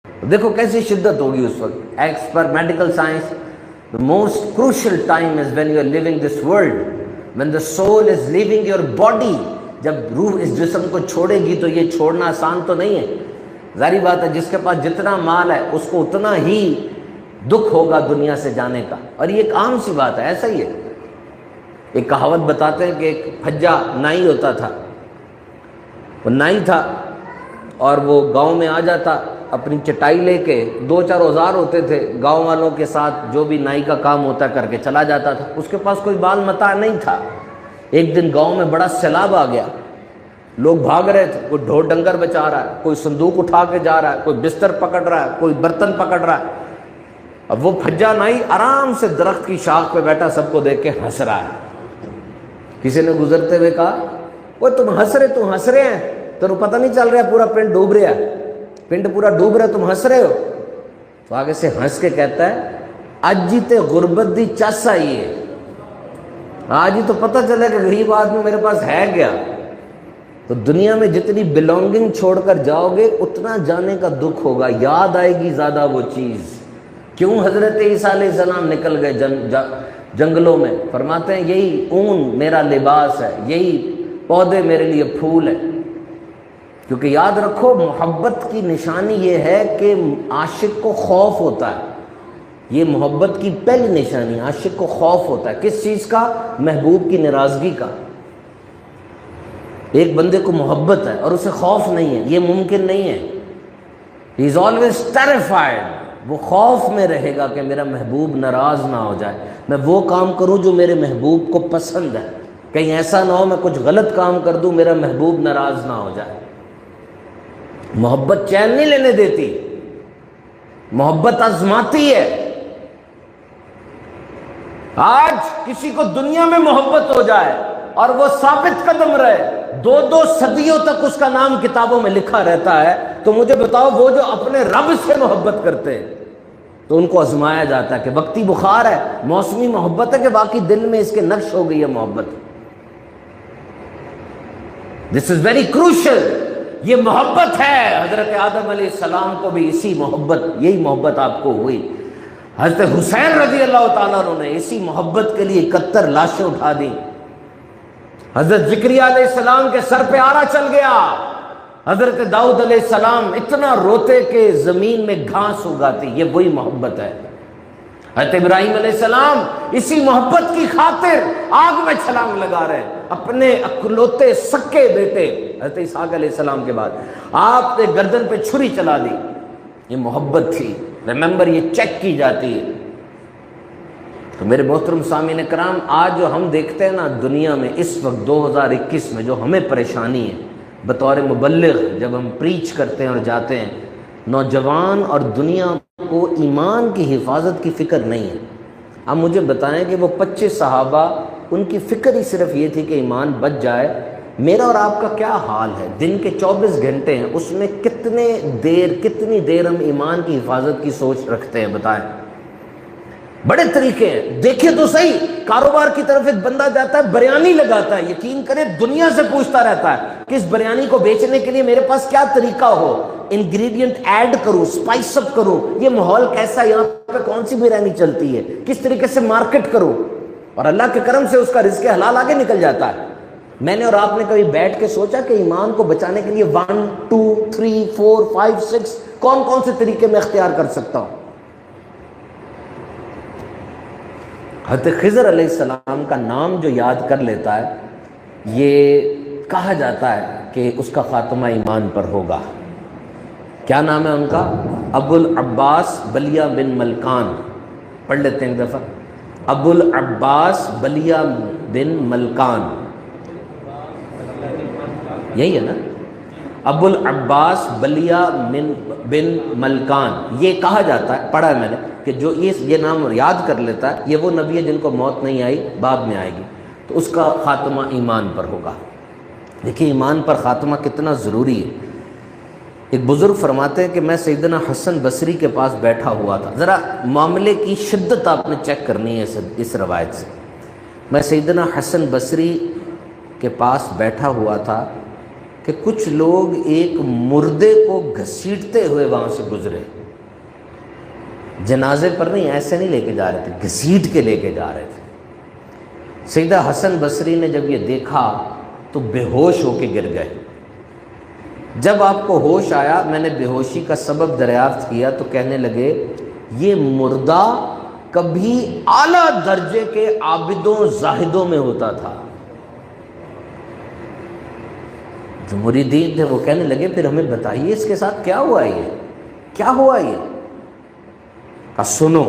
دیکھو کیسی شدت ہوگی اس وقت. As per medical science the most crucial time is when you are living this world, when the soul is leaving your body. جب روح اس جسم کو چھوڑے گی تو یہ چھوڑنا آسان تو نہیں ہے. ظاہری بات ہے جس کے پاس جتنا مال ہے اس کو اتنا ہی دکھ ہوگا دنیا سے جانے کا، اور یہ ایک عام سی بات ہے، ایسا ہی ہے. ایک کہاوت بتاتے ہیں کہ ایک پھجا نائی ہوتا تھا. وہ نائی تھا اور وہ گاؤں میں آ جاتا اپنی چٹائی لے کے، 2-4 اوزار ہوتے تھے، گاؤں والوں کے ساتھ جو بھی نائی کا کام ہوتا کر کے چلا جاتا تھا. اس کے پاس کوئی بال متاع نہیں تھا. ایک دن گاؤں میں بڑا سیلاب آ گیا، لوگ بھاگ رہے تھے، کوئی ڈھور ڈنگر بچا رہا ہے، کوئی صندوق اٹھا کے جا رہا ہے، کوئی بستر پکڑ رہا ہے، کوئی برتن پکڑ رہا ہے. اب وہ پھجا نائی آرام سے درخت کی شاخ پہ بیٹھا سب کو دیکھ کے ہنس رہا ہے. کسی نے گزرتے ہوئے کہا وہ تم ہنس رہے ہیں تو پتہ نہیں چل رہا پورا پنڈ ڈوب رہا ہے، پنڈ پورا ڈوب رہا ہے، تم ہنس رہے ہو. تو آگے سے ہنس کے کہتا ہے اج ہی تے غربت دی چس آئی ہے، آج ہی تو پتہ چلا کہ غریب آدمی میرے پاس ہے کیا. تو دنیا میں جتنی بلونگنگ چھوڑ کر جاؤ گے اتنا جانے کا دکھ ہوگا، یاد آئے گی زیادہ وہ چیز. کیوں حضرت عیسیٰ علیہ السلام نکل گئے جنگلوں میں؟ فرماتے ہیں یہی اون میرا لباس ہے، یہی پودے میرے لیے پھول ہے. کیونکہ یاد رکھو محبت کی نشانی یہ ہے کہ عاشق کو خوف ہوتا ہے. یہ محبت کی پہلی نشانی، عاشق کو خوف ہوتا ہے. کس چیز کا؟ محبوب کی ناراضگی کا. ایک بندے کو محبت ہے اور اسے خوف نہیں ہے، یہ ممکن نہیں ہے. He is always terrified. وہ خوف میں رہے گا کہ میرا محبوب ناراض نہ ہو جائے، میں وہ کام کروں جو میرے محبوب کو پسند ہے، کہیں ایسا نہ ہو میں کچھ غلط کام کر دوں میرا محبوب ناراض نہ ہو جائے. محبت چین نہیں لینے دیتی، محبت آزماتی ہے. آج کسی کو دنیا میں محبت ہو جائے اور وہ ثابت قدم رہے، 2 صدیوں تک اس کا نام کتابوں میں لکھا رہتا ہے، تو مجھے بتاؤ وہ جو اپنے رب سے محبت کرتے ہیں تو ان کو آزمایا جاتا ہے کہ وقتی بخار ہے، موسمی محبت ہے کہ باقی دل میں اس کے نقش ہو گئی ہے محبت. دس از ویری کروشل. یہ محبت ہے. حضرت آدم علیہ السلام کو بھی اسی محبت، یہی محبت آپ کو ہوئی. حضرت حسین رضی اللہ تعالیٰ عنہ نے اسی محبت کے لیے 71 لاشیں اٹھا دیں. حضرت زکریا علیہ السلام کے سر پہ آرا چل گیا. حضرت داؤد علیہ السلام اتنا روتے کہ زمین میں گھاس اگاتی. یہ وہی محبت ہے. حضرت ابراہیم علیہ السلام اسی محبت کی خاطر آگ میں چھلانگ لگا رہے ہیں. اپنے اکلوتے سکے بیٹے حضرت اسحاق علیہ السلام کے بعد آپ نے گردن پہ چھری چلا دی. یہ محبت تھی. ریممبر، یہ چیک کی جاتی ہے. تو میرے محترم سامعین کرام، آج جو ہم دیکھتے ہیں نا دنیا میں اس وقت 2021 میں جو ہمیں پریشانی ہے بطور مبلغ، جب ہم پریچ کرتے ہیں اور جاتے ہیں، نوجوان اور دنیا کو ایمان کی حفاظت کی فکر نہیں ہے. اب مجھے بتائیں کہ وہ 25 صحابہ، ان کی فکر ہی صرف یہ تھی کہ ایمان بچ جائے. میرا اور آپ کا کیا حال ہے؟ دن کے 24 گھنٹے ہیں، اس میں کتنی دیر ہم ایمان کی حفاظت کی سوچ رکھتے ہیں؟ بتائیں. بڑے طریقے ہیں، دیکھیں تو صحیح. کاروبار کی طرف ایک بندہ جاتا ہے، بریانی لگاتا ہے، یقین کریں دنیا سے پوچھتا رہتا ہے کہ اس بریانی کو بیچنے کے لیے میرے پاس کیا طریقہ ہو، انگریڈینٹ ایڈ کروں، اسپائس اپ کروں، یہ ماحول کیسا ہے، یہاں پہ کون سی بریانی چلتی ہے، کس طریقے سے مارکیٹ کروں. اور اللہ کے کرم سے اس کا رزق حلال آگے نکل جاتا ہے. میں نے اور آپ نے کبھی بیٹھ کے سوچا کہ ایمان کو بچانے کے لیے 1 2 3 4 5 6 کون سے طریقے میں اختیار کر سکتا ہوں؟ حضرت خضر علیہ السلام کا نام جو یاد کر لیتا ہے، یہ کہا جاتا ہے کہ اس کا خاتمہ ایمان پر ہوگا. کیا نام ہے ان کا؟ ابو العباس بلیہ بن ملکان. پڑھ لیتے ہیں ایک دفعہ. ابو العباس بلیہ بن ملکان، یہی ہے نا؟ ابو العباس بلیہ بن ملکان. یہ کہا جاتا ہے، پڑھا ہے میں نے، کہ جو یہ نام یاد کر لیتا ہے، یہ وہ نبی ہے جن کو موت نہیں آئی، بعد میں آئے گی، تو اس کا خاتمہ ایمان پر ہوگا. دیکھیں ایمان پر خاتمہ کتنا ضروری ہے. ایک بزرگ فرماتے ہیں کہ میں سیدنا حسن بصری کے پاس بیٹھا ہوا تھا. ذرا معاملے کی شدت آپ نے چیک کرنی ہے اس روایت سے. میں سیدنا حسن بصری کے پاس بیٹھا ہوا تھا کہ کچھ لوگ ایک مردے کو گھسیٹتے ہوئے وہاں سے گزرے، جنازے پر نہیں، ایسے نہیں لے کے جا رہے تھے، گھسیٹ کے لے کے جا رہے تھے۔ سیدہ حسن بصری نے جب یہ دیکھا تو بے ہوش ہو کے گر گئے۔ جب آپ کو ہوش آیا، میں نے بے ہوشی کا سبب دریافت کیا تو کہنے لگے یہ مردہ کبھی اعلیٰ درجے کے عابدوں زاہدوں میں ہوتا تھا۔ جو مریدین تھے وہ کہنے لگے پھر ہمیں بتائیے اس کے ساتھ کیا ہوا، یہ کیا ہوا؟ یہ کہا سنو،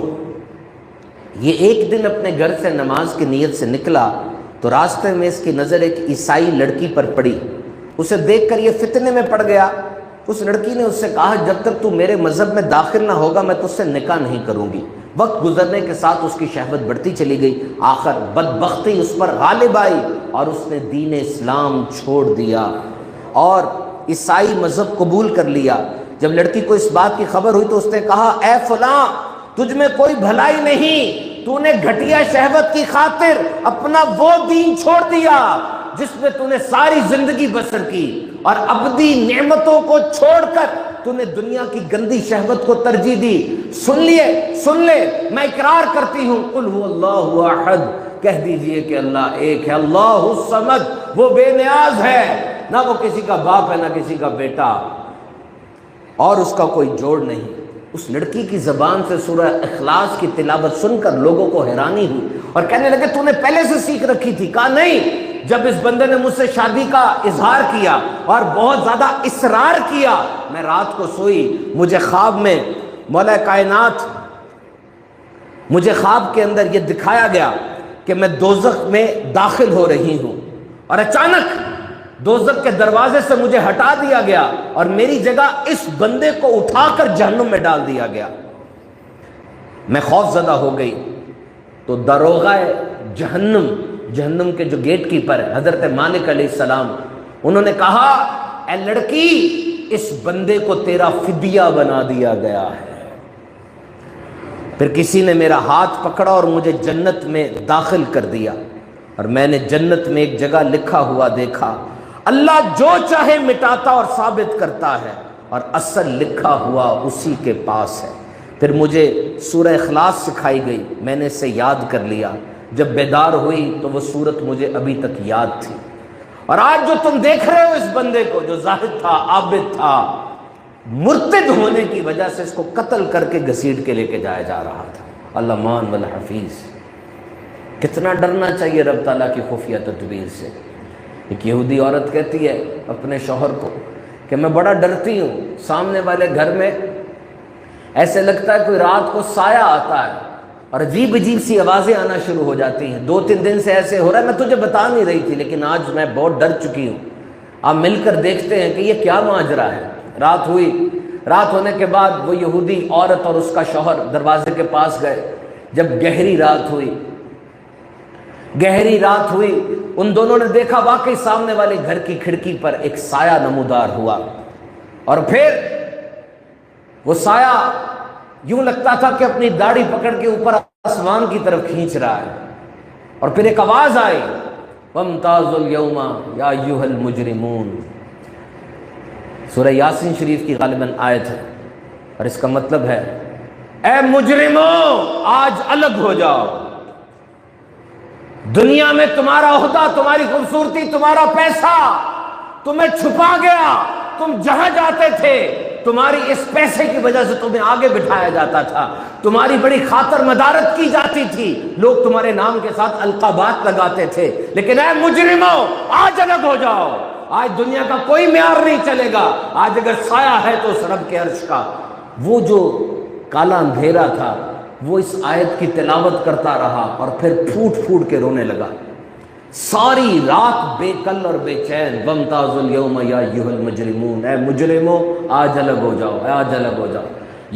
یہ ایک دن اپنے گھر سے نماز کی نیت سے نکلا تو راستے میں اس کی نظر ایک عیسائی لڑکی پر پڑی، اسے دیکھ کر یہ فتنے میں پڑ گیا۔ اس لڑکی نے اس سے کہا جب تک تو میرے مذہب میں داخل نہ ہوگا میں تجھ سے نکاح نہیں کروں گی۔ وقت گزرنے کے ساتھ اس کی شہوت بڑھتی چلی گئی، آخر بدبختی اس پر غالب آئی اور اس نے دین اسلام چھوڑ دیا اور عیسائی مذہب قبول کر لیا۔ جب لڑکی کو اس بات کی خبر ہوئی تو اس نے کہا اے فلاں، تجھ میں کوئی بھلائی نہیں، تو نے گھٹیا شہوت کی خاطر اپنا وہ دین چھوڑ دیا جس میں تو نے ساری زندگی بسر کی، اور ابدی نعمتوں کو چھوڑ کر تو نے دنیا کی گندی شہوت کو ترجیح دی۔ سن لے، میں اقرار کرتی ہوں، قل هو اللہ احد، کہہ دیجئے کہ اللہ ایک ہے، اللہ الصمد، وہ بے نیاز ہے، نہ وہ کسی کا باپ ہے نہ کسی کا بیٹا، اور اس کا کوئی جوڑ نہیں۔ اس لڑکی کی زبان سے سورہ اخلاص کی تلاوت سن کر لوگوں کو حیرانی ہوئی اور کہنے لگے تو نے پہلے سے سیکھ رکھی تھی؟ کہا نہیں، جب اس بندے نے مجھ سے شادی کا اظہار کیا اور بہت زیادہ اصرار کیا، میں رات کو سوئی، مجھے خواب میں مولا کائنات، مجھے خواب کے اندر یہ دکھایا گیا کہ میں دوزخ میں داخل ہو رہی ہوں، اور اچانک دوزخ کے دروازے سے مجھے ہٹا دیا گیا اور میری جگہ اس بندے کو اٹھا کر جہنم میں ڈال دیا گیا۔ میں خوف زدہ ہو گئی تو داروغہ جہنم کے جو گیٹ کیپر ہے حضرت مالک علیہ السلام، انہوں نے کہا اے لڑکی، اس بندے کو تیرا فدیہ بنا دیا گیا ہے۔ پھر کسی نے میرا ہاتھ پکڑا اور مجھے جنت میں داخل کر دیا، اور میں نے جنت میں ایک جگہ لکھا ہوا دیکھا، اللہ جو چاہے مٹاتا اور ثابت کرتا ہے، اور اصل لکھا ہوا اسی کے پاس ہے۔ پھر مجھے سورہ اخلاص سکھائی گئی، میں نے اسے یاد کر لیا، جب بیدار ہوئی تو وہ صورت مجھے ابھی تک یاد تھی۔ اور آج جو تم دیکھ رہے ہو اس بندے کو، جو زاہد تھا، عابد تھا، مرتد ہونے کی وجہ سے اس کو قتل کر کے گھسیٹ کے لے کے جایا جا رہا تھا۔ اللہ مان والحفیظ، کتنا ڈرنا چاہیے رب تعالیٰ کی خفیہ تدبیر سے۔ ایک یہودی عورت کہتی ہے اپنے شوہر کو کہ میں بڑا ڈرتی ہوں، سامنے والے گھر میں ایسے لگتا ہے کوئی رات کو سایہ آتا ہے اور عجیب سی آوازیں آنا شروع ہو جاتی ہیں، 2-3 دن سے ایسے ہو رہا ہے، میں تجھے بتا نہیں رہی تھی لیکن آج میں بہت ڈر چکی ہوں۔ آپ مل کر دیکھتے ہیں کہ یہ کیا ماجرا ہے۔ رات ہوئی، رات ہونے کے بعد وہ یہودی عورت اور اس کا شوہر دروازے کے پاس گئے۔ جب گہری رات ہوئی، ان دونوں نے دیکھا واقعی سامنے والے گھر کی کھڑکی پر ایک سایہ نمودار ہوا، اور پھر وہ سایہ یوں لگتا تھا کہ اپنی داڑھی پکڑ کے اوپر آسمان کی طرف کھینچ رہا ہے، اور پھر ایک آواز آئی وَامْتَازُوا الْيَوْمَ يَا أَيُّهَا الْمُجْرِمُونَ۔ سورہ یاسین شریف کی غالباً آیت ہے، اور اس کا مطلب ہے اے مجرموں آج الگ ہو جاؤ، دنیا میں تمہارا عہدہ، تمہاری خوبصورتی، تمہارا پیسہ تمہیں چھپا گیا، تم جہاں جاتے تھے تمہاری اس پیسے کی وجہ سے تمہیں آگے بٹھایا جاتا تھا، تمہاری بڑی خاطر مدارت کی جاتی تھی، لوگ تمہارے نام کے ساتھ القابات لگاتے تھے، لیکن اے مجرموں آج الگ ہو جاؤ، آج دنیا کا کوئی معیار نہیں چلے گا، آج اگر سایہ ہے تو اس رب کے عرش کا۔ وہ جو کالا اندھیرا تھا وہ اس آیت کی تلاوت کرتا رہا اور پھر پھوٹ پھوٹ کے رونے لگا، ساری رات بے کل اور بے چین۔ وَامْتَازُوا الْيَوْمَ يَا أَيُّهَا الْمُجْرِمُونَ، اے مجرموں آج الگ ہو جاؤ، آج الگ ہو جاؤ۔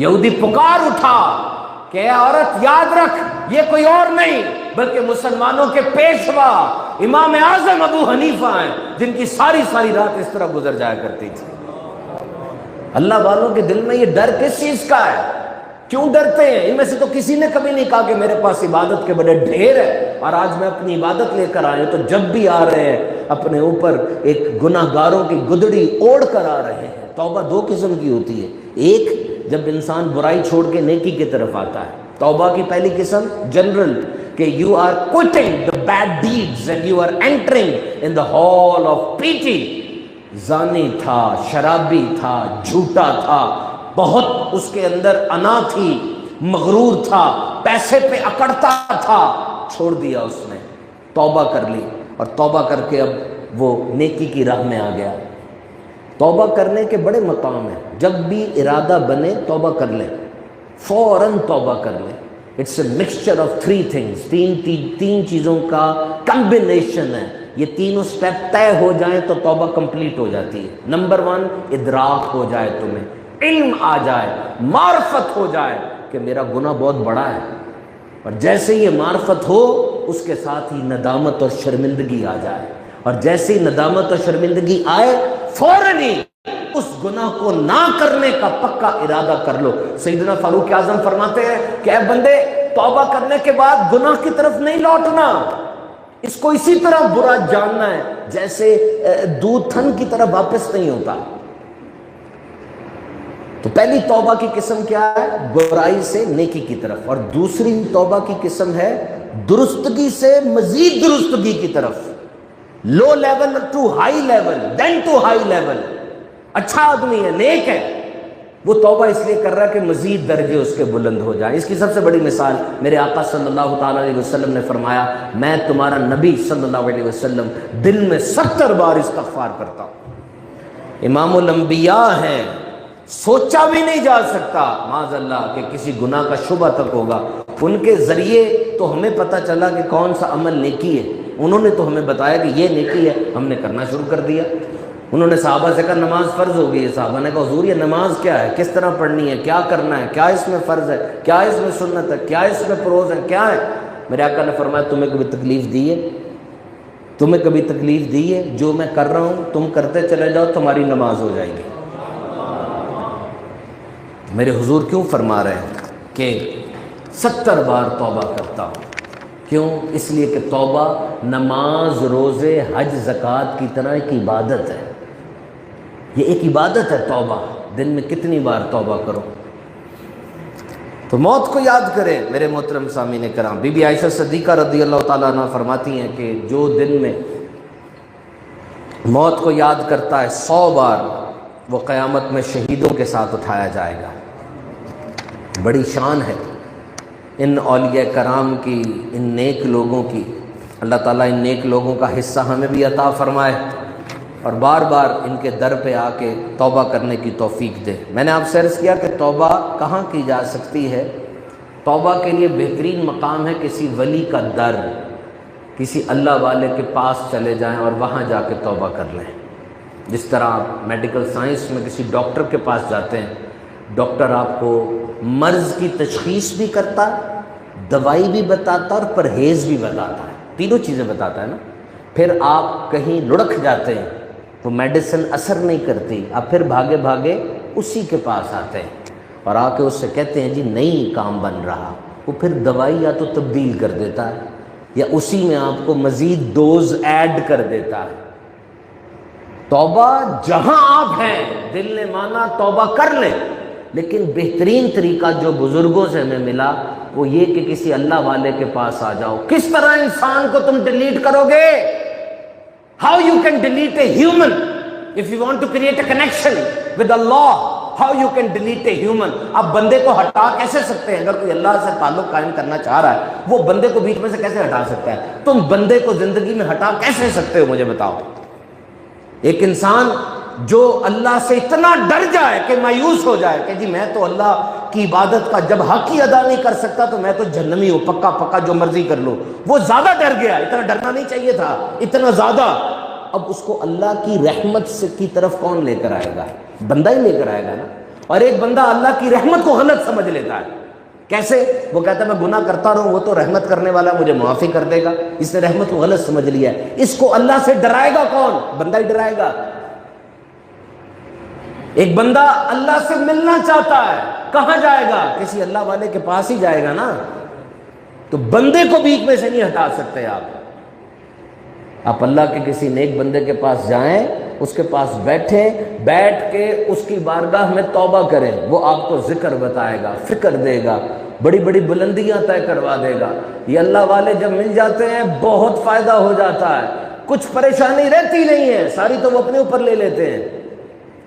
یہودی پکار اٹھا کہ اے عورت یاد رکھ، یہ کوئی اور نہیں بلکہ مسلمانوں کے پیشوا امام اعظم ابو حنیفہ ہیں، جن کی ساری رات اس طرح گزر جایا کرتی تھی۔ اللہ والوں کے دل میں یہ ڈر کس چیز کا ہے؟ کیوں ڈرتے ہیں؟ ان میں سے تو کسی نے کبھی نہیں کہا کہ میرے پاس عبادت کے بڑے ڈھیر ہے اور آج میں اپنی عبادت لے کر آئے ہوں، تو جب بھی آ رہے ہیں اپنے اوپر ایک گناہ گاروں کی گدڑی اوڑھ کر آ رہے ہیں۔ توبہ دو قسم کی ہوتی ہے، ایک جب انسان برائی چھوڑ کے نیکی کی طرف آتا ہے، توبہ کی پہلی قسم جنرل کہ you are quitting the bad deeds and you are entering in the hall of pity۔ زانی تھا، شرابی تھا، جھوٹا تھا، بہت اس کے اندر انا تھی، مغرور تھا، پیسے پہ اکڑتا تھا، چھوڑ دیا اس نے، توبہ کر لی اور توبہ کر کے اب وہ نیکی کی راہ میں آ گیا۔ توبہ کرنے کے بڑے مقام ہیں، جب بھی ارادہ بنے توبہ کر لیں، فوراً توبہ کر لیں۔ It's a mixture of three things, تین چیزوں کا کمبینیشن ہے۔ یہ تینوں سٹیپ طے ہو جائیں تو توبہ کمپلیٹ ہو جاتی ہے۔ نمبر 1، ادراک ہو جائے، تمہیں علم آ جائے، معرفت ہو جائے کہ میرا گناہ بہت بڑا ہے، اور جیسے یہ معرفت ہو اس کے ساتھ ہی ندامت اور شرمندگی آ جائے، اور جیسے ہی ندامت اور شرمندگی آئے فوراً ہی اس گناہ کو نہ کرنے کا پکا ارادہ کر لو۔ سیدنا فاروق اعظم فرماتے ہیں کہ اے بندے، توبہ کرنے کے بعد گناہ کی طرف نہیں لوٹنا، اس کو اسی طرح برا جاننا ہے جیسے دودھ تھن کی طرف واپس نہیں ہوتا۔ تو پہلی توبہ کی قسم کیا ہے؟ برائی سے نیکی کی طرف، اور دوسری توبہ کی قسم ہے درستگی سے مزید درستگی کی طرف، low level to high level, then to high level. اچھا آدمی ہے، نیک ہے، وہ توبہ اس لیے کر رہا ہے کہ مزید درجے اس کے بلند ہو جائیں۔ اس کی سب سے بڑی مثال میرے آقا صلی اللہ تعالیٰ علیہ وسلم نے فرمایا، میں تمہارا نبی صلی اللہ علیہ وسلم دن میں 70 بار استغفار کرتا ہوں۔ امام الانبیاء ہیں، سوچا بھی نہیں جا سکتا معاذ اللہ کہ کسی گناہ کا شبہ تک ہوگا۔ ان کے ذریعے تو ہمیں پتہ چلا کہ کون سا عمل نیکی ہے، انہوں نے تو ہمیں بتایا کہ یہ نیکی ہے، ہم نے کرنا شروع کر دیا۔ انہوں نے صحابہ سے کہا نماز فرض ہو گئی ہے، صحابہ نے کہا حضور یہ نماز کیا ہے، کس طرح پڑھنی ہے، کیا کرنا ہے، کیا اس میں فرض ہے، کیا اس میں سنت ہے، کیا اس میں پروز ہے، کیا ہے؟ میرے آقا نے فرمایا تمہیں کبھی تکلیف دی ہے؟ تمہیں کبھی تکلیف دی ہے؟ جو میں کر رہا ہوں تم کرتے چلے جاؤ، تمہاری نماز ہو جائے گی۔ میرے حضور کیوں فرما رہے ہیں کہ 70 بار توبہ کرتا ہوں؟ کیوں؟ اس لیے کہ توبہ نماز، روزے، حج، زکوٰۃ کی طرح ایک عبادت ہے۔ یہ ایک عبادت ہے توبہ۔ دن میں کتنی بار توبہ کرو؟ تو موت کو یاد کریں میرے محترم سامعین کرام۔ بی بی عائشہ صدیقہ رضی اللہ تعالیٰ عنہ فرماتی ہیں کہ جو دن میں موت کو یاد کرتا ہے 100 بار، وہ قیامت میں شہیدوں کے ساتھ اٹھایا جائے گا۔ بڑی شان ہے ان اولیاء کرام کی، ان نیک لوگوں کی۔ اللہ تعالیٰ ان نیک لوگوں کا حصہ ہمیں بھی عطا فرمائے اور بار بار ان کے در پہ آ کے توبہ کرنے کی توفیق دے۔ میں نے آپ سے عرض کیا کہ توبہ کہاں کی جا سکتی ہے؟ توبہ کے لیے بہترین مقام ہے کسی ولی کا در، کسی اللہ والے کے پاس چلے جائیں اور وہاں جا کے توبہ کر لیں۔ جس طرح آپ میڈیکل سائنس میں کسی ڈاکٹر کے پاس جاتے ہیں، ڈاکٹر آپ کو مرض کی تشخیص بھی کرتا ہے، دوائی بھی بتاتا اور پرہیز بھی بتاتا ہے، تینوں چیزیں بتاتا ہے نا۔ پھر آپ کہیں لڑک جاتے ہیں تو میڈیسن اثر نہیں کرتی، آپ پھر بھاگے بھاگے اسی کے پاس آتے ہیں اور آ کے اس سے کہتے ہیں جی نہیں کام بن رہا، وہ پھر دوائی یا تو تبدیل کر دیتا ہے یا اسی میں آپ کو مزید ڈوز ایڈ کر دیتا ہے۔ توبہ جہاں آپ ہیں، دل نے مانا توبہ کر لیں، لیکن بہترین طریقہ جو بزرگوں سے ہمیں ملا وہ یہ کہ کسی اللہ والے کے پاس آ جاؤ۔ کس طرح انسان کو تم ڈیلیٹ کرو گے؟ How you can delete a human? If you want to create a connection with Allah, how you can delete a human? آپ بندے کو ہٹا کیسے سکتے ہیں؟ اگر کوئی اللہ سے تعلق قائم کرنا چاہ رہا ہے، وہ بندے کو بیچ میں سے کیسے ہٹا سکتا ہے؟ تم بندے کو زندگی میں ہٹا کیسے سکتے ہو؟ مجھے بتاؤ۔ ایک انسان جو اللہ سے اتنا ڈر جائے کہ مایوس ہو جائے کہ جی میں تو اللہ کی عبادت کا جب حق ہی ادا نہیں کر سکتا تو میں تو جہنمی ہوں، پکا پکا جو مرضی کر لو، وہ زیادہ ڈر گیا، اتنا ڈرنا نہیں چاہیے تھا، اتنا زیادہ۔ اب اس کو اللہ کی رحمت سے کی طرف کون لے کر آئے گا؟ بندہ ہی لے کر آئے گا نا۔ اور ایک بندہ اللہ کی رحمت کو غلط سمجھ لیتا ہے۔ کیسے؟ وہ کہتا ہے میں گناہ کرتا رہوں، وہ تو رحمت کرنے والا مجھے معافی کر دے گا، اس نے رحمت کو غلط سمجھ لیا ہے۔ اس کو اللہ سے ڈرائے گا کون؟ بندہ ہی ڈرائے گا۔ ایک بندہ اللہ سے ملنا چاہتا ہے، کہاں جائے گا؟ کسی اللہ والے کے پاس ہی جائے گا نا. تو بندے کو بھیک میں سے نہیں ہٹا سکتے آپ اللہ کے کسی نیک بندے کے پاس جائیں، اس کے پاس بیٹھ کے اس کی بارگاہ میں توبہ کریں، وہ آپ کو ذکر بتائے گا، فکر دے گا، بڑی بڑی بلندیاں طے کروا دے گا. یہ اللہ والے جب مل جاتے ہیں بہت فائدہ ہو جاتا ہے، کچھ پریشانی رہتی نہیں ہے، ساری تو وہ اپنے اوپر لے لیتے ہیں.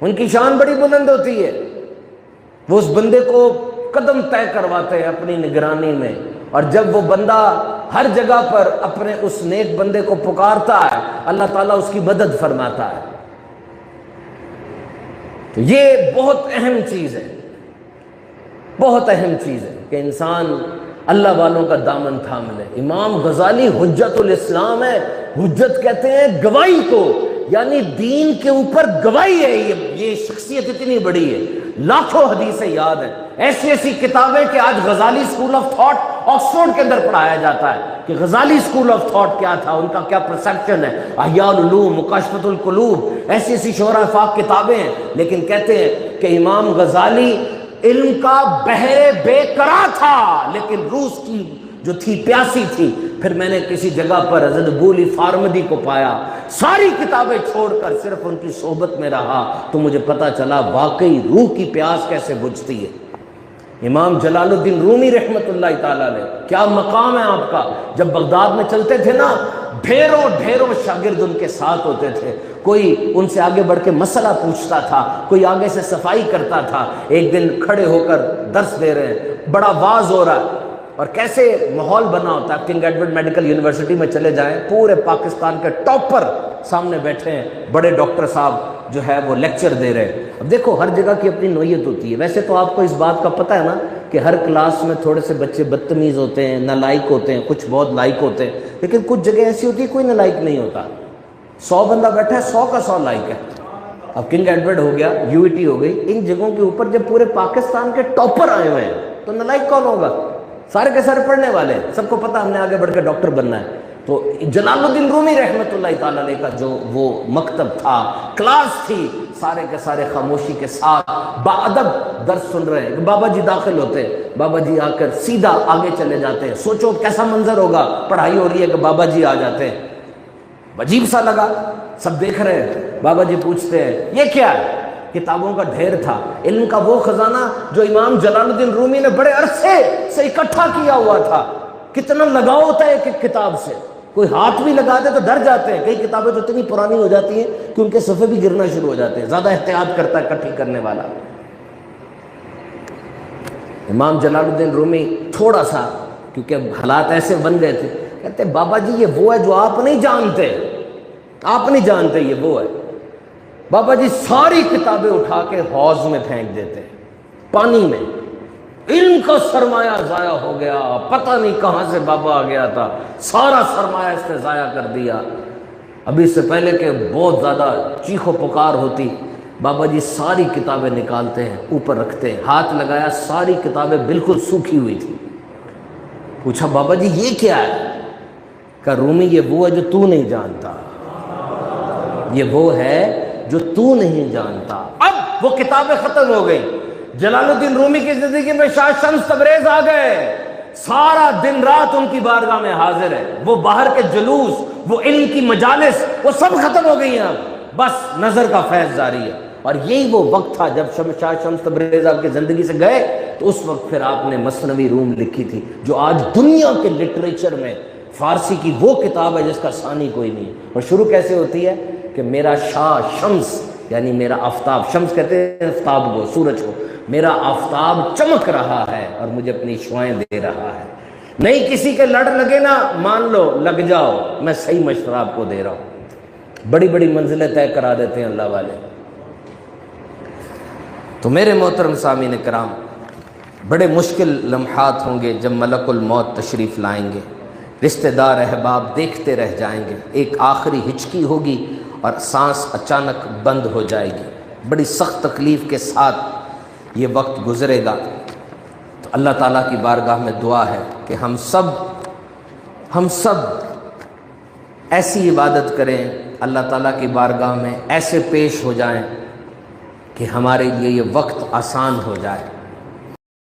ان کی شان بڑی بلند ہوتی ہے، وہ اس بندے کو قدم طے کرواتے ہیں اپنی نگرانی میں. اور جب وہ بندہ ہر جگہ پر اپنے اس نیک بندے کو پکارتا ہے، اللہ تعالیٰ اس کی مدد فرماتا ہے. تو یہ بہت اہم چیز ہے، بہت اہم چیز ہے کہ انسان اللہ والوں کا دامن تھام لے. امام غزالی حجت الاسلام ہے. حجت کہتے ہیں گواہی کو، یعنی دین کے اوپر گواہی ہے. یہ شخصیت اتنی بڑی ہے، لاکھوں حدیثیں یاد ہیں، ایسی ایسی کتابیں کہ آج غزالی اسکول آف تھاٹ آکسفورڈ کے اندر پڑھایا جاتا ہے کہ غزالی اسکول آف تھاٹ کیا تھا، ان کا کیا پرسیپشن ہے. احیاء العلوم، مکاشفۃ القلوب، ایسی ایسی شعراء فاق کتابیں ہیں. لیکن کہتے ہیں کہ امام غزالی علم کا بحر بے قرار تھا، لیکن روح کی جو تھی پیاسی تھی. پھر میں نے کسی جگہ پر حضرت بولی فارمدی کو پایا، ساری کتابیں چھوڑ کر صرف ان کی صحبت میں رہا تو مجھے پتا چلا واقعی روح کی پیاس کیسے بجھتی ہے. امام جلال الدین رومی رحمت اللہ تعالیٰ علیہ، کیا مقام ہے آپ کا. جب بغداد میں چلتے تھے نا، ڈھیروں شاگرد ان کے ساتھ ہوتے تھے. کوئی ان سے آگے بڑھ کے مسئلہ پوچھتا تھا، کوئی آگے سے صفائی کرتا تھا. ایک دن کھڑے ہو کر درس دے رہے ہیں، بڑا واز ہو رہا ہے، اور کیسے ماحول بنا ہوتا ہے. کنگ ایڈورڈ میڈیکل یونیورسٹی میں چلے جائیں، پورے پاکستان کے ٹاپر سامنے بیٹھے ہیں، بڑے ڈاکٹر صاحب جو ہے وہ لیکچر دے رہے ہیں. اب دیکھو ہر جگہ کی اپنی نوعیت ہوتی ہے. ویسے تو آپ کو اس بات کا پتہ ہے نا کہ ہر کلاس میں تھوڑے سے بچے بدتمیز ہوتے ہیں، نالائق ہوتے ہیں، کچھ بہت لائق ہوتے ہیں. لیکن کچھ جگہ ایسی ہوتی ہے کوئی نالائق نہیں ہوتا. 100 بندہ بیٹھا ہے، 100 کا 100 لائق ہے. اب کنگ ایڈورڈ ہو گیا، UET ہو گئی، ان جگہوں کے اوپر جب پورے پاکستان کے ٹاپر آئے ہوئے ہیں تو نالائق کون ہوگا؟ سارے کے سارے پڑھنے والے ہیں، سب کو پتہ ہم نے آگے بڑھ کے ڈاکٹر بننا ہے. تو جلال الدین رومی رحمت اللہ تعالیٰ علیہ کا جو وہ مکتب تھا، کلاس تھی، سارے کے سارے خاموشی کے ساتھ باادب درس سن رہے ہیں. بابا جی داخل ہوتے ہیں، بابا جی آ کر سیدھا آگے چلے جاتے ہیں. سوچو کیسا منظر ہوگا، پڑھائی ہو رہی ہے کہ بابا جی آ جاتے ہیں. عجیب سا لگا، سب دیکھ رہے ہیں. بابا جی پوچھتے ہیں یہ کیا ہے؟ کتابوں کا ڈھیر تھا، علم کا وہ خزانہ جو امام جلال الدین رومی نے بڑے عرصے سے اکٹھا کیا ہوا تھا. کتنا لگاؤ ہوتا ہے ایک کتاب سے، کوئی ہاتھ بھی لگا دے تو ڈر جاتے ہیں. کئی کتابیں تو اتنی پرانی ہو جاتی ہیں کہ ان کے صفحے بھی گرنا شروع ہو جاتے ہیں. زیادہ احتیاط کرتا ہے اکٹھی کرنے والا. امام جلال الدین رومی تھوڑا سا، کیونکہ حالات ایسے بن گئے تھے، کہتے بابا جی یہ وہ ہے جو آپ نہیں جانتے، آپ نہیں جانتے یہ وہ ہے. بابا جی ساری کتابیں اٹھا کے حوض میں پھینک دیتے، پانی میں. علم کا سرمایہ ضائع ہو گیا، پتہ نہیں کہاں سے بابا آ گیا تھا، سارا سرمایہ اس نے ضائع کر دیا. ابھی اس سے پہلے کہ بہت زیادہ چیخ و پکار ہوتی، بابا جی ساری کتابیں نکالتے ہیں، اوپر رکھتے ہیں. ہاتھ لگایا، ساری کتابیں بالکل سوکھی ہوئی تھی. پوچھا بابا جی یہ کیا ہے؟ کہ رومی یہ وہ ہے جو تو نہیں جانتا، یہ وہ ہے جو تو نہیں جانتا. اب وہ کتابیں ختم ہو گئی. جلال الدین رومی کی زندگی میں شاہ شمس تبریز آ گئے، سارا دن رات ان کی بارگاہ میں حاضر ہے. وہ باہر کے جلوس، وہ علم کی مجالس، وہ سب ختم ہو گئی ہیں. بس نظر کا فیض جاری ہے. اور یہی وہ وقت تھا جب شاہ شمس تبریز آپ کی زندگی سے گئے تو اس وقت پھر آپ نے مثنوی روم لکھی تھی، جو آج دنیا کے لٹریچر میں فارسی کی وہ کتاب ہے جس کا ثانی کوئی نہیں. اور شروع کیسے ہوتی ہے کہ میرا شاہ شمس، یعنی میرا آفتاب، شمس کہتے ہیں آفتاب کو، سورج کو، میرا آفتاب چمک رہا ہے اور مجھے اپنی شعائیں دے رہا ہے. نہیں کسی کے لڑ لگے نا، مان لو لگ جاؤ، میں صحیح مشورہ آپ کو دے رہا ہوں. بڑی بڑی منزلیں طے کرا دیتے ہیں اللہ والے. تو میرے محترم سامعین کرام، بڑے مشکل لمحات ہوں گے جب ملک الموت تشریف لائیں گے. رشتہ دار احباب دیکھتے رہ جائیں گے. ایک آخری ہچکی ہوگی اور سانس اچانک بند ہو جائے گی. بڑی سخت تکلیف کے ساتھ یہ وقت گزرے گا. تو اللہ تعالیٰ کی بارگاہ میں دعا ہے کہ ہم سب ایسی عبادت کریں، اللہ تعالیٰ کی بارگاہ میں ایسے پیش ہو جائیں کہ ہمارے لیے یہ وقت آسان ہو جائے.